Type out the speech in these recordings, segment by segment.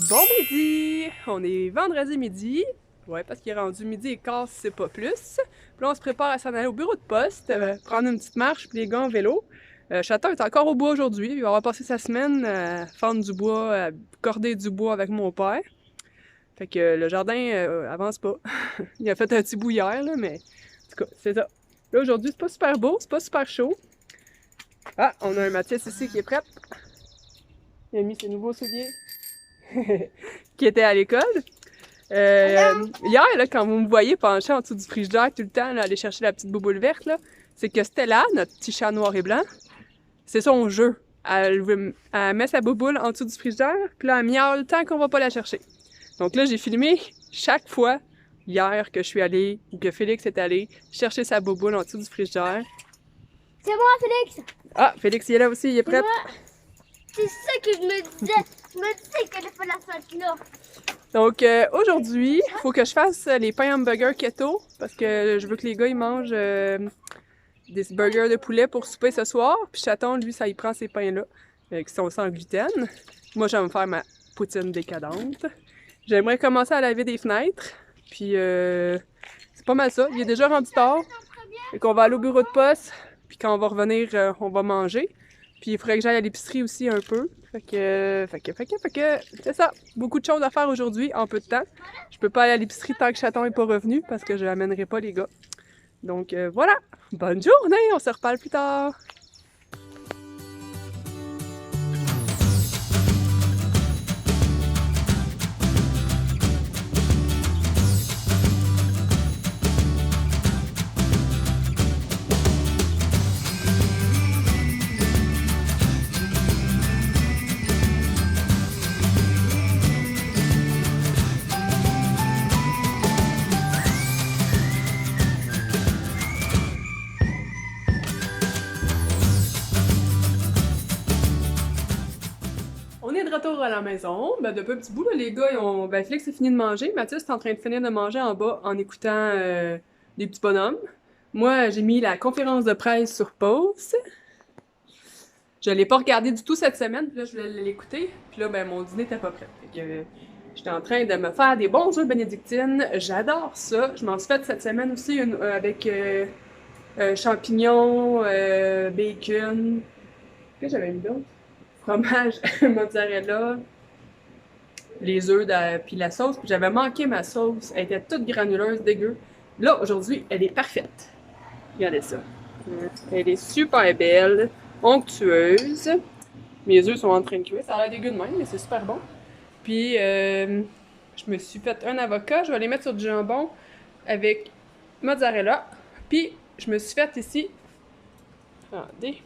Bon midi! On est vendredi midi. Ouais, parce qu'il est rendu midi et quart, si c'est pas plus. Puis là, on se prépare à s'en aller au bureau de poste, prendre une petite marche, puis les gars en vélo. Chaton est encore au bois aujourd'hui. Il va avoir passé sa semaine à fendre du bois, à corder du bois avec mon père. Fait que le jardin avance pas. Il a fait un petit bout hier, là, mais en tout cas, c'est ça. Là, aujourd'hui, c'est pas super beau, c'est pas super chaud. Ah, on a un Mathias ici qui est prêt. Il a mis ses nouveaux souliers qui étaient à l'école. Hier, là, quand vous me voyez pencher en dessous du frigidaire tout le temps, là, aller chercher la petite bouboule verte, là, c'est que Stella, notre petit chat noir et blanc, c'est son jeu. Elle met sa bouboule en dessous du frigidaire, puis là, elle miaule tant qu'on va pas la chercher. Donc là, j'ai filmé chaque fois, hier, que je suis allée, ou que Félix est allé, chercher sa bouboule en dessous du frigidaire. C'est moi, Félix! Ah, Félix, il est là aussi, il est prêt. C'est ça que je me disais. Je me disais qu'elle a fait la sorte là. Donc aujourd'hui, il faut que je fasse les pains hamburgers keto parce que je veux que les gars ils mangent des burgers de poulet pour souper ce soir. Puis Chaton, lui, ça il prend ces pains-là qui sont sans gluten. Moi, je vais me faire ma poutine décadente. J'aimerais commencer à laver des fenêtres. Puis c'est pas mal ça. Il est déjà rendu tard. Fait qu'on va aller au bureau de poste. Puis quand on va revenir, on va manger. Puis il faudrait que j'aille à l'épicerie aussi un peu. Fait que c'est ça. Beaucoup de choses à faire aujourd'hui en peu de temps. Je peux pas aller à l'épicerie tant que Chaton est pas revenu parce que je l'amènerai pas les gars. Donc voilà. Bonne journée, on se reparle plus tard. On est de retour à la maison. Ben, depuis un petit bout, là, les gars, Félix a fini de manger. Mathias est en train de finir de manger en bas en écoutant des petits bonhommes. Moi, j'ai mis la conférence de presse sur pause. Je l'ai pas regardé du tout cette semaine, puis là, je voulais l'écouter. Puis là, ben, mon dîner était pas prêt. Fait que j'étais en train de me faire des bons œufs bénédictines. J'adore ça. Je m'en suis fait cette semaine aussi avec champignons, bacon. Qu'est-ce que j'avais mis d'autre? Fromage, mozzarella, les œufs, puis la sauce. Puis j'avais manqué ma sauce. Elle était toute granuleuse, dégueu. Là, aujourd'hui, elle est parfaite. Regardez ça. Elle est super belle, onctueuse. Mes œufs sont en train de cuire. Ça a l'air dégueu de même, mais c'est super bon. Puis, je me suis fait un avocat. Je vais les mettre sur du jambon avec mozzarella. Puis, je me suis fait ici... Regardez.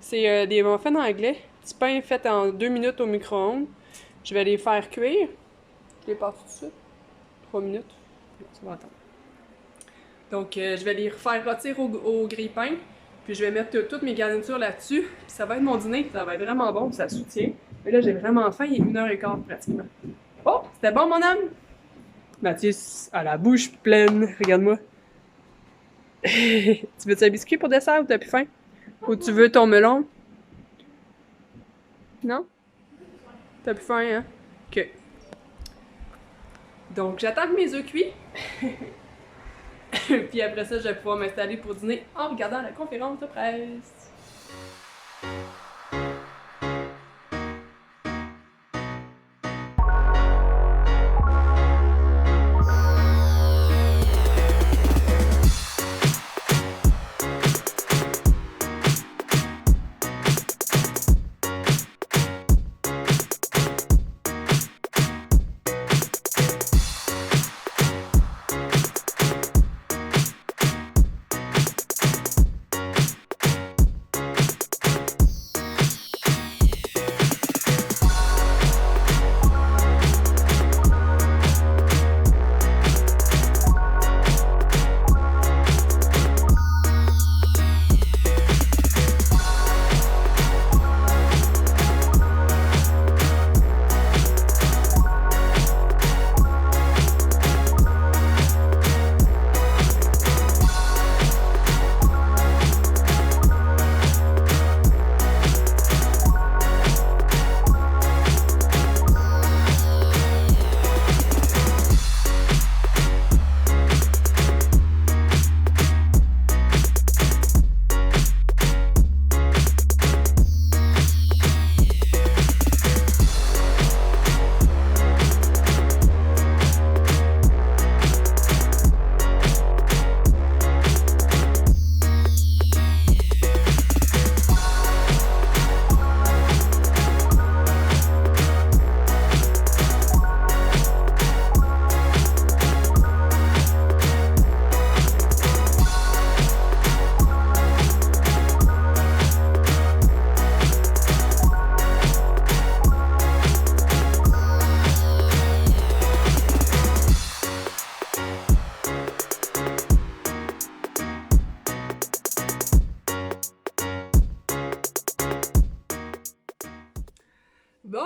C'est des muffins anglais. Petit pain fait en 2 minutes au micro-ondes. Je vais les faire cuire. Je les passe tout de suite. 3 minutes. Ça va attendre. Donc, je vais les faire rôtir au grille-pain. Puis je vais mettre toutes mes garnitures là-dessus. Puis ça va être mon dîner. Ça va être vraiment bon. Ça soutient. Mais là, j'ai vraiment faim. Il est 1h15 pratiquement. Oh! C'était bon, mon âme? Mathis a la bouche pleine. Regarde-moi. Tu veux-tu un biscuit pour dessert ou t'as plus faim? Ou tu veux ton melon? Non? T'as plus faim, hein? Ok. Donc, j'attends que mes œufs cuits. Puis après ça, je vais pouvoir m'installer pour dîner en regardant la conférence de presse.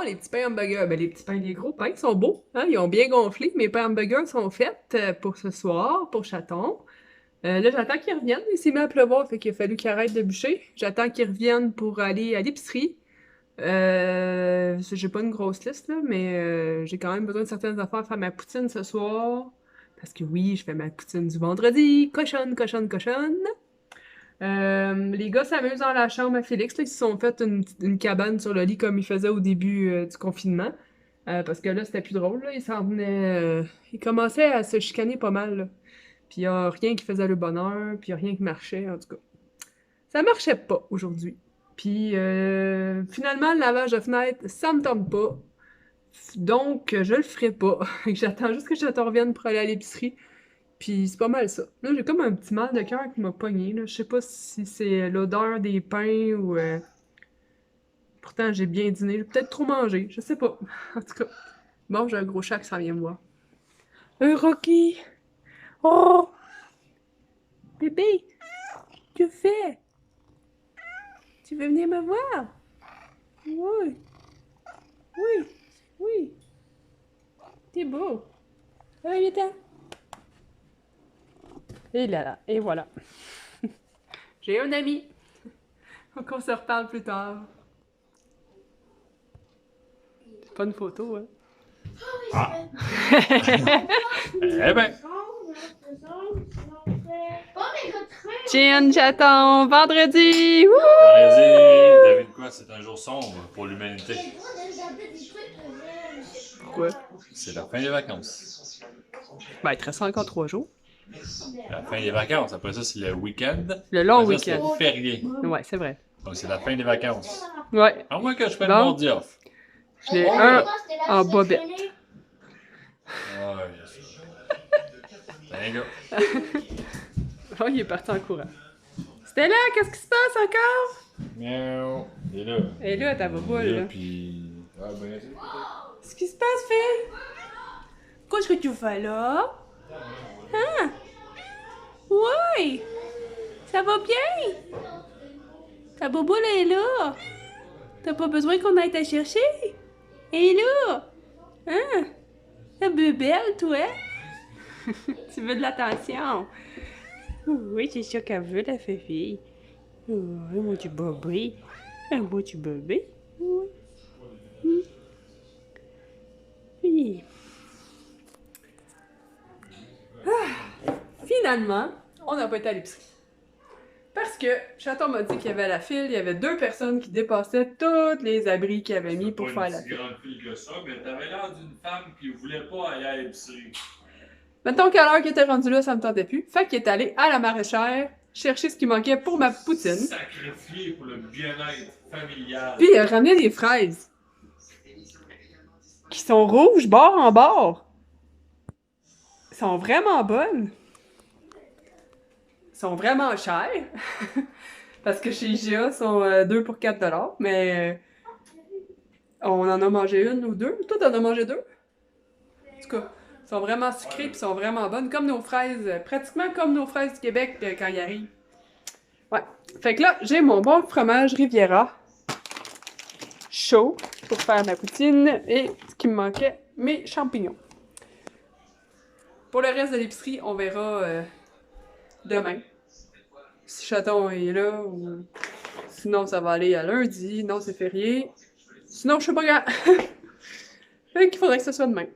les petits pains hamburgers. Ben, les petits pains, les gros pains sont beaux. Hein? Ils ont bien gonflé. Mes pains hamburgers sont faits pour ce soir, pour Chaton. Là, j'attends qu'ils reviennent. Il s'est mis à pleuvoir, fait qu'il a fallu qu'il arrête de bûcher. J'attends qu'ils reviennent pour aller à l'épicerie. J'ai pas une grosse liste, là, mais j'ai quand même besoin de certaines affaires pour faire ma poutine ce soir. Parce que oui, je fais ma poutine du vendredi. Cochonne, cochonne, cochonne. Les gars s'amusent dans la chambre à Félix. Là, ils se sont fait une cabane sur le lit comme ils faisaient au début du confinement. Parce que là, c'était plus drôle. Là. Ils s'en venaient. Ils commençaient à se chicaner pas mal. Là. Puis il y a rien qui faisait le bonheur. Puis il y a rien qui marchait, en tout cas. Ça marchait pas aujourd'hui. Puis finalement, le lavage de fenêtre, ça me tente pas. Donc, je le ferai pas. J'attends juste que Chaton revienne pour aller à l'épicerie. Puis c'est pas mal ça. Là, j'ai comme un petit mal de cœur qui m'a pogné. Là. Je sais pas si c'est l'odeur des pains ou... Pourtant, j'ai bien dîné. J'ai peut-être trop mangé. Je sais pas. En tout cas. Bon, j'ai un gros chat qui s'en vient me voir. Rocky! Oh! Bébé! Que fais? Tu veux venir me voir? Oui. Oui. Oui. T'es beau. Allez, viens. Et là, et voilà. J'ai un ami. Donc on se reparle plus tard. C'est pas une photo, hein? Ah. Eh ben. Chin, Chaton, vendredi! Wouh! Allez-y, devine quoi, c'est un jour sombre pour l'humanité. Pourquoi? C'est la fin des vacances. Ben, il te reste encore 3 jours. La fin des vacances, après ça, c'est le week-end. Le long Après ça, week-end. c'est férié. Ouais, c'est vrai. Donc, c'est la fin des vacances. Ouais. À moins que je prenne Bon. mon mardi off. Je l'ai un en bobette. Ouais, c'est un gars. Oh, il est parti en courant. C'était là, qu'est-ce qui se passe encore? Miaou. Il est là. Et là, ta boboule, Il est là. là, puis... Ah, ben, Qu'est-ce qui se passe, fille? Qu'est-ce que tu fais là? Hein? Ouais! Ça va bien? Ta boboule est là. T'as pas besoin qu'on aille te chercher? Elle est là. Hein? T'es belle, toi? Tu veux de l'attention? Oui, c'est ça qu'elle veut, la fille. Oui, mon petit bébé. Un beau petit bébé. Oui. Oui. Ah, finalement, on n'a pas été à l'épicerie. Parce que Chaton m'a dit qu'il y avait la file, il y avait 2 personnes qui dépassaient tous les abris qu'il avait mis pour faire la file. C'est pas une si grande fille que ça, mais t'avais l'air d'une femme qui voulait pas aller à l'épicerie. Mettons qu'à l'heure qu'il était rendu là, ça me tentait plus. Fait qu'il est allé à la maraîchère chercher ce qui manquait pour ma poutine. Sacrifié pour le bien-être familial. Puis il a ramené des fraises. Qui sont rouges, bord en bord. Elles sont vraiment bonnes. Elles sont vraiment chères. Parce que chez IGA, elles sont 2 pour 4 $. Mais on en a mangé une ou 2. Toi, t'en as mangé 2? En tout cas, elles sont vraiment sucrées et sont vraiment bonnes. Comme nos fraises, pratiquement comme nos fraises du Québec quand ils arrivent. Ouais. Fait que là, j'ai mon bon fromage Riviera chaud pour faire ma poutine et ce qui me manquait, mes champignons. Pour le reste de l'épicerie, on verra demain. Si Chaton est là ou sinon ça va aller à lundi. Non, c'est férié. Sinon, je sais pas quand. Fait qu'il faudrait que ce soit demain.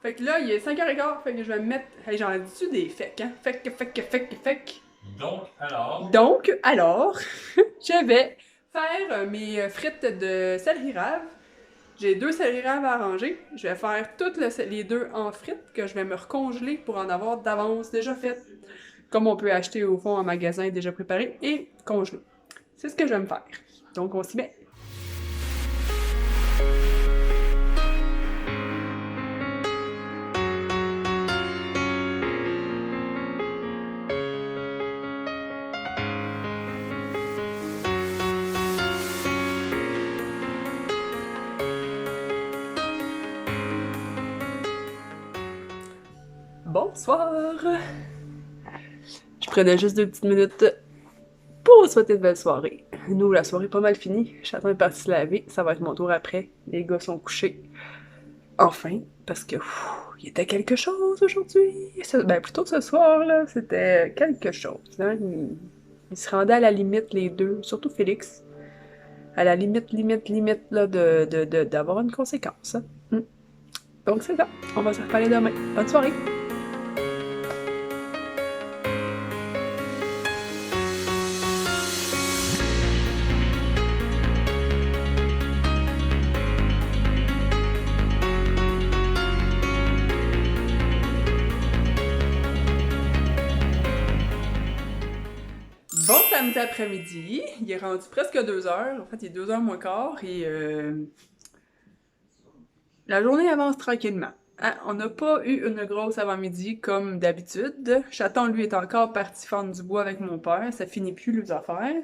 Fait que là, il est 5h15, fait que je vais me mettre... Hey, j'en ai-tu des fèques, hein? Fèques. Donc, alors, je vais faire mes frites de céleri rave. J'ai 2 céleri raves à arranger. Je vais faire toutes les 2 en frites que je vais me recongeler pour en avoir d'avance déjà faites. Comme on peut acheter au fond en magasin déjà préparé et congelé. C'est ce que je vais me faire. Donc, on s'y met. Bonsoir! Je prenais juste 2 petites minutes pour vous souhaiter une belle soirée. Nous, la soirée est pas mal finie. Chaton est parti se laver. Ça va être mon tour après. Les gars sont couchés. Enfin, parce que il était quelque chose aujourd'hui. Ben, plutôt ce soir, là, c'était quelque chose. Hein? Ils se rendaient à la limite, les deux, surtout Félix. À la limite, là, d'avoir une conséquence. Hein. Donc, c'est ça. On va se reparler demain. Bonne soirée! Bon samedi après-midi, il est rendu presque 2h, en fait il est 2h moins quart et la journée avance tranquillement. Hein? On n'a pas eu une grosse avant-midi comme d'habitude. Chaton, lui, est encore parti fendre du bois avec mon père, ça finit plus les affaires.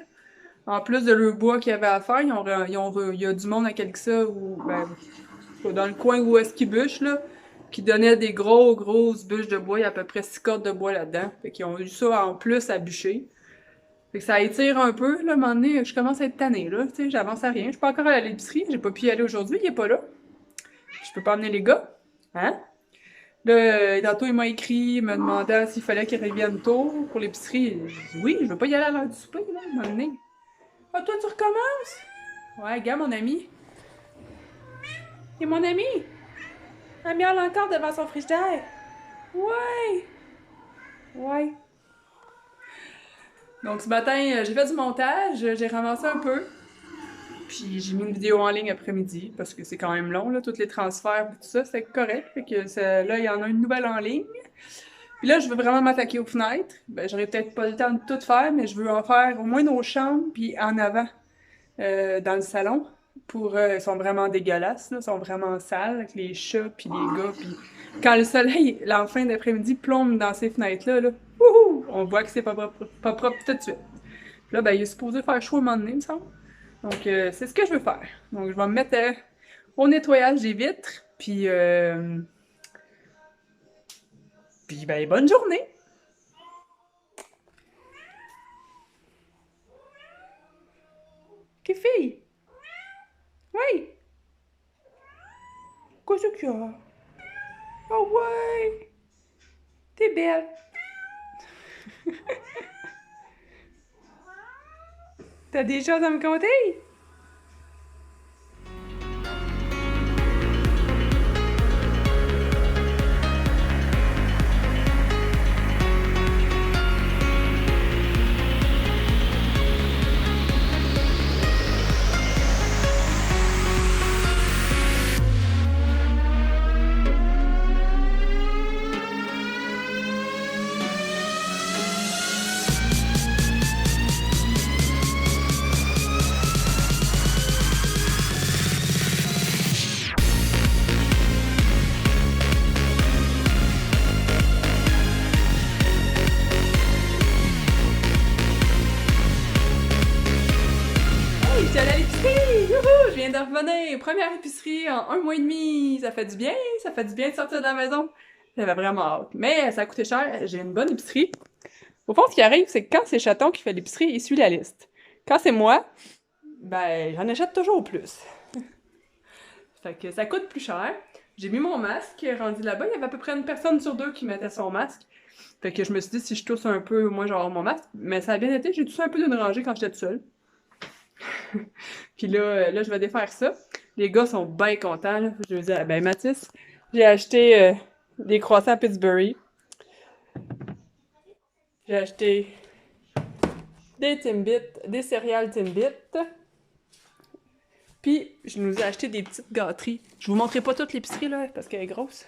En plus de le bois qu'il y avait à faire, il y a du monde à quelque ça, dans le coin où est-ce qu'ils bûchent, là, qui donnait des grosses bûches de bois, il y a à peu près 6 cordes de bois là-dedans. Fait qu'ils ont eu ça en plus à bûcher. Fait que ça étire un peu, là, à un moment donné, je commence à être tannée, là, tu sais, j'avance à rien. Je suis pas encore allée à l'épicerie, j'ai pas pu y aller aujourd'hui, il est pas là. Je peux pas amener les gars, hein? Là, tantôt, il m'a écrit, me demandant s'il fallait qu'il revienne tôt pour l'épicerie. J'ai dit oui, je veux pas y aller à l'heure du souper, là, à un moment donné. Ah, toi, tu recommences? Ouais, gars, mon ami. Et mon ami? Elle miaule encore devant son frigidaire. Ouais! Ouais. Donc ce matin, j'ai fait du montage, j'ai ramassé un peu. Puis j'ai mis une vidéo en ligne après-midi, parce que c'est quand même long, là, tous les transferts et tout ça, c'est correct. Fait que là, il y en a une nouvelle en ligne. Puis là, je veux vraiment m'attaquer aux fenêtres. Ben, j'aurais peut-être pas le temps de tout faire, mais je veux en faire au moins nos chambres, puis en avant, dans le salon. Ils sont vraiment dégueulasses, là, ils sont vraiment sales, avec les chats, puis les gars, puis quand le soleil, la fin d'après-midi, plombe dans ces fenêtres-là, là, wouhou, on voit que c'est pas propre tout de suite. Puis là, ben, il est supposé faire chaud à un moment donné, il me semble. Donc, c'est ce que je veux faire. Donc, je vais me mettre au nettoyage des vitres, puis ben, bonne journée! Qu'est-ce fille? Oui! Qu'est-ce qu'il y a? Oh ouais! T'es belle! T'as des choses à me conter? Je suis allée à l'épicerie! Youhou! Je viens de revenir! Première épicerie en 1 mois et demi! Ça fait du bien de sortir de la maison. J'avais vraiment hâte. Mais ça a coûté cher, j'ai une bonne épicerie. Au fond, ce qui arrive, c'est que quand c'est Chaton qui fait l'épicerie, il suit la liste. Quand c'est moi, ben, j'en achète toujours plus. Fait que ça coûte plus cher. J'ai mis mon masque rendu là-bas. Il y avait à peu près une personne sur deux qui mettait son masque. Fait que je me suis dit, si je tousse un peu, moi, j'aurai mon masque. Mais ça a bien été, j'ai toussé un peu d'une rangée quand j'étais toute seule. Puis là, je vais défaire ça. Les gars sont bien contents, là. Je veux dire, ben Mathis, j'ai acheté des croissants à Pittsburgh. J'ai acheté des Timbits, des céréales Timbits. Puis, je nous ai acheté des petites gâteries. Je vous montrerai pas toute l'épicerie, là, parce qu'elle est grosse.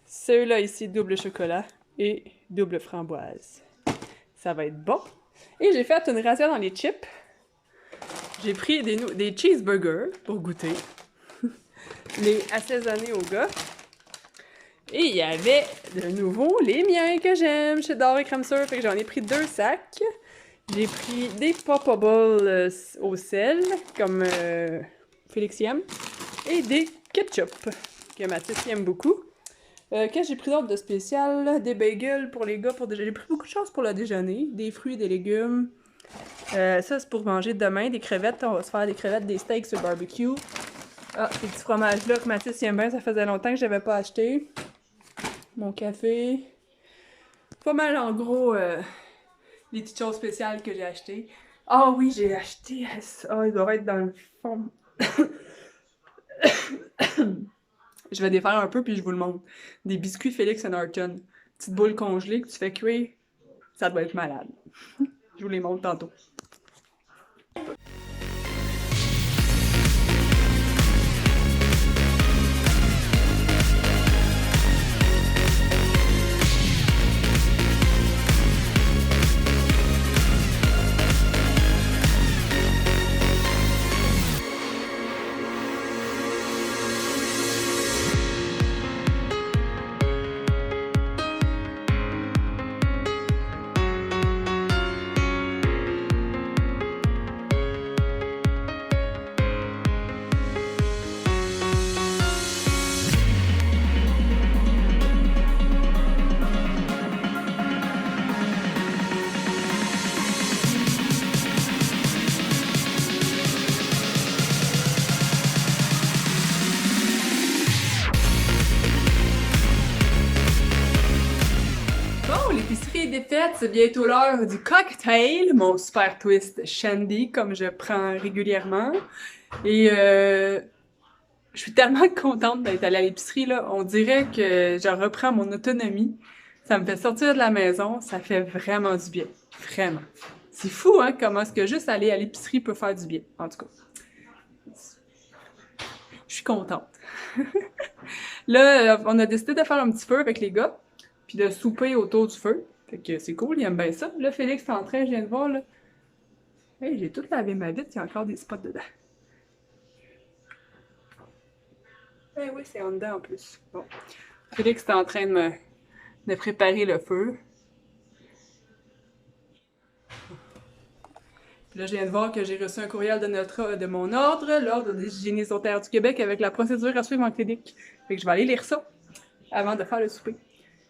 Ceux-là ici, double chocolat et double framboise. Ça va être bon. Et j'ai fait une ration dans les chips. J'ai pris des cheeseburgers pour goûter. Les assaisonnés au gars. Et il y avait de nouveau les miens que j'aime chez Dor et Crème Sûre. Fait que j'en ai pris 2 sacs. J'ai pris des Poppables au sel, comme Félix y aime. Et des ketchup, que Mathis aime beaucoup. Qu'est-ce que j'ai pris d'autre de spécial? Des bagels pour les gars pour déjeuner. J'ai pris beaucoup de choses pour le déjeuner. Des fruits, des légumes. Ça, c'est pour manger demain, des crevettes. On va se faire des crevettes, des steaks sur le barbecue. Ah, ces petits fromages-là que Mathis aime bien, ça faisait longtemps que je n'avais pas acheté. Mon café. Pas mal, en gros, les petites choses spéciales que j'ai achetées. Ah oui, j'ai acheté... Ah, il doit être dans le fond. Je vais défaire un peu, puis je vous le montre. Des biscuits Félix Norton. Petite boule congelée que tu fais cuire. Ça doit être malade. Je vous les montre tantôt. Bon, l'épicerie est défaite, c'est bientôt l'heure du cocktail, mon super twist Shandy, comme je prends régulièrement. Et je suis tellement contente d'être allée à l'épicerie, là. On dirait que je reprends mon autonomie. Ça me fait sortir de la maison, ça fait vraiment du bien. Vraiment. C'est fou, hein, comment est-ce que juste aller à l'épicerie peut faire du bien, en tout cas. Je suis contente. Là, on a décidé de faire un petit feu avec les gars, puis de souper autour du feu. Fait que c'est cool, il aime bien ça. Là, Félix est en train, je viens de voir, là. Hey, j'ai tout lavé ma vitre, il y a encore des spots dedans. Eh oui, c'est en dedans en plus. Bon. Félix est en train de préparer le feu. Puis là, je viens de voir que j'ai reçu un courriel de mon ordre, l'Ordre des hygiénistes dentaires du Québec, avec la procédure à suivre en clinique. Fait que je vais aller lire ça avant de faire le souper.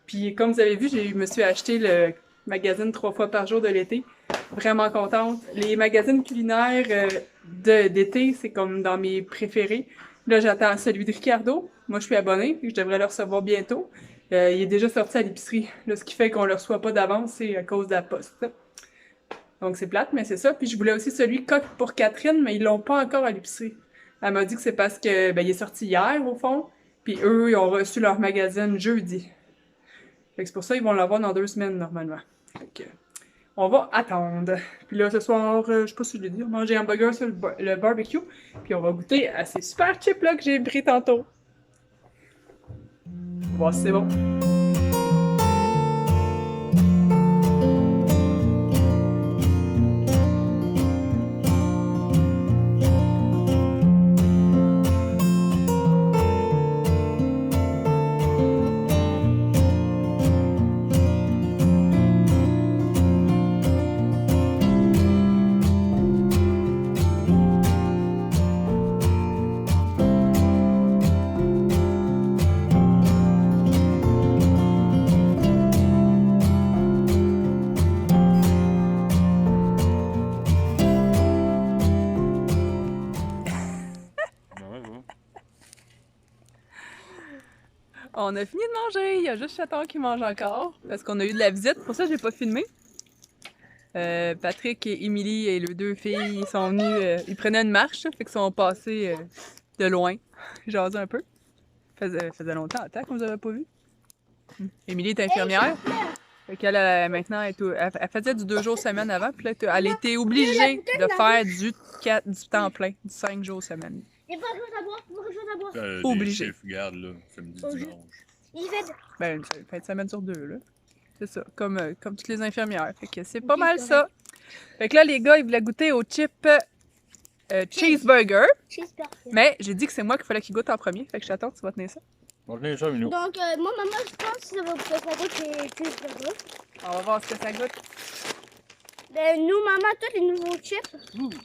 Puis comme vous avez vu, je me suis acheté le magazine 3 fois par jour de l'été. Vraiment contente. Les magazines culinaires d'été, c'est comme dans mes préférés. Là, j'attends celui de Ricardo. Moi, je suis abonnée, puis je devrais le recevoir bientôt. Il est déjà sorti à l'épicerie. Là, ce qui fait qu'on le reçoit pas d'avance, c'est à cause de la poste. Donc, c'est plate, mais c'est ça. Puis je voulais aussi celui Coq pour Catherine, mais ils l'ont pas encore à l'épicerie. Elle m'a dit que c'est parce que il est sorti hier, au fond. Puis eux, ils ont reçu leur magazine jeudi. Fait que c'est pour ça qu'ils vont l'avoir dans 2 semaines, normalement. Fait que, on va attendre. Puis là, ce soir, je sais pas si je l'ai dit, on va manger un hamburger sur le barbecue. Puis on va goûter à ces super chips-là que j'ai pris tantôt. On va voir si c'est bon. On a fini de manger, il y a juste Chaton qui mange encore, parce qu'on a eu de la visite, pour ça j'ai pas filmé. Patrick et Émilie et les 2 filles, ils sont venus, ils prenaient une marche, fait qu'ils sont passés de loin, jaser un peu. Faisait longtemps, attends, qu'on vous avait pas vu. Émilie est infirmière, fait qu'elle maintenant, elle faisait du 2 jours semaine avant, puis là, elle était obligée de faire du temps plein, du 5 jours semaine. Il n'y a pas de chose à boire, pas de chose à boire. Obligé. Les chiffres, regarde, là, samedi, dimanche. Il fait... Ben, une fin de semaine sur 2, là. C'est ça, comme toutes les infirmières. Fait que c'est pas mal ça. Fait que là, les gars, ils voulaient goûter au chip cheeseburger. Mais j'ai dit que c'est moi qu'il fallait qu'ils goûtent en premier. Fait que j'attends, tu vas tenir ça. On va tenir ça, Minou. Donc, moi, maman, je pense que ça va goûte les cheeseburgers. On va voir ce que ça goûte. Ben, nous, maman, tous les nouveaux chips.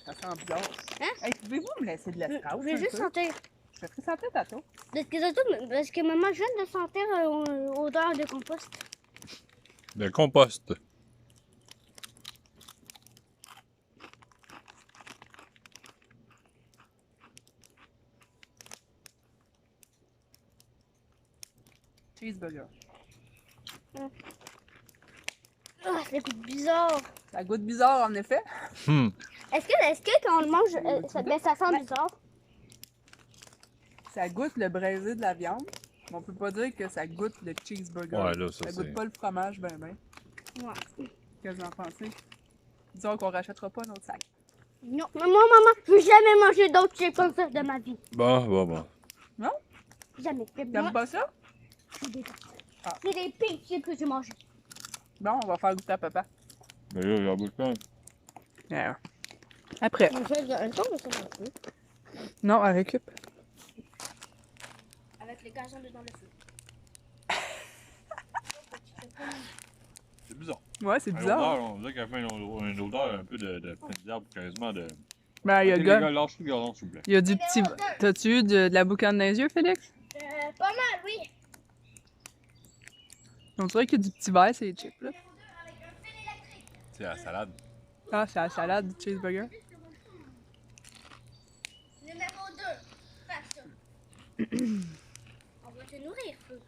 Ça sent bizarre. Hein? Hey, pouvez-vous me laisser de l'espace? Je vais juste sentir. Je vais sentir tantôt. Parce que maman, je viens de sentir odeur de compost. De compost. cheeseburger. Ah, ça goûte bizarre. Ça goûte bizarre, en effet. Est-ce que quand on le mange, ça sent bizarre? Ça goûte le braisé de la viande. Mais on peut pas dire que ça goûte le cheeseburger. Ouais, là, ça, ça goûte c'est- pas le fromage, ben. Ouais. Qu'est-ce que vous en pensez? Disons qu'on rachètera pas un autre sac. Non. Maman, je veux jamais manger d'autres chips comme ça de ma vie. Bon. Jamais. T'aimes pas ça? C'est des Ah. C'est des pires chips que j'ai mangés. Bon, on va faire goûter à papa. Mais là, il y a beaucoup de temps. Yeah. Après. Un temps de ça un peu. Non, elle récup. Avec les gazons dedans le feu. C'est bizarre. Ouais, c'est À bizarre. l'odeur, on dirait qu'elle fait une odeur un peu de d'herbe, quasiment de. Ben, il y a Les le gars. gars, lâche le gazon, s'il vous plaît. Il y a du petit. T'as-tu eu de la boucane dans les yeux, Félix? Pas mal, oui. On dirait qu'il y a du petit verre, ces chips, là. C'est la salade. Ah, c'est la salade du cheeseburger. Numéro 2. Fais ça. On va te nourrir, feu.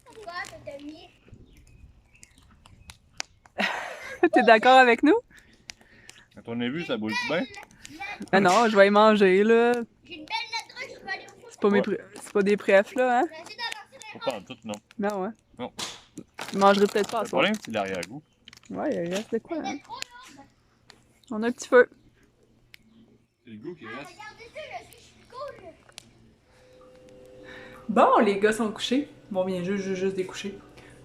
Pourquoi t'as mis? T'es d'accord avec nous? À ton avis, ça boule bien? Ah non, je vais y manger, là. J'ai une belle lettre, je peux aller au fond. C'est pas, c'est pas des préfs, là, hein? J'ai essayé d'avancer les Pas en tout, non. Non, hein? Non. Je mangerai peut-être pas à Le soir. problème, c'est l'arrière-goût. Ouais, il reste de quoi, hein? trop lourdes. On a un petit feu. C'est le goût qui reste. Regardez ça, là, je suis cool. Bon, les gars sont couchés. Bon, bien, juste des couchés.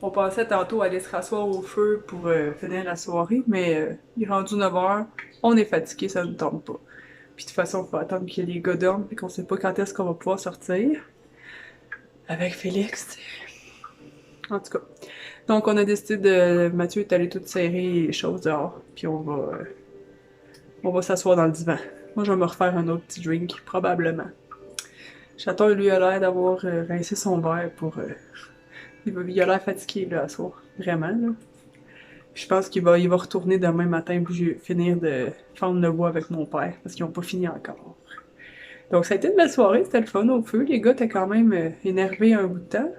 On pensait tantôt aller se rasseoir au feu pour finir la soirée, mais il est rendu 9h. On est fatigué, ça ne tente pas. Puis de toute façon, il faut attendre que les gars dorment, et qu'on sait pas quand est-ce qu'on va pouvoir sortir. Avec Félix, tu sais. En tout cas. Donc, on a décidé de... Mathieu est allé tout serrer les choses dehors, puis on va s'asseoir dans le divan. Moi, je vais me refaire un autre petit drink, probablement. Chaton, lui, a l'air d'avoir rincé son verre pour... il a l'air fatigué, là, à soir. Vraiment, là. Je pense qu'il va retourner demain matin puis finir de fendre le bois avec mon père, parce qu'ils n'ont pas fini encore. Donc, ça a été une belle soirée, c'était le fun au feu. Les gars étaient quand même énervés un bout de temps.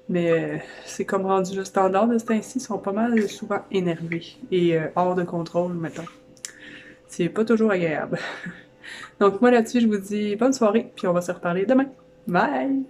Mais c'est comme rendu le standard de ce temps-ci, ils sont pas mal souvent énervés et hors de contrôle, mettons. C'est pas toujours agréable. Donc moi là-dessus, je vous dis bonne soirée, puis on va se reparler demain. Bye!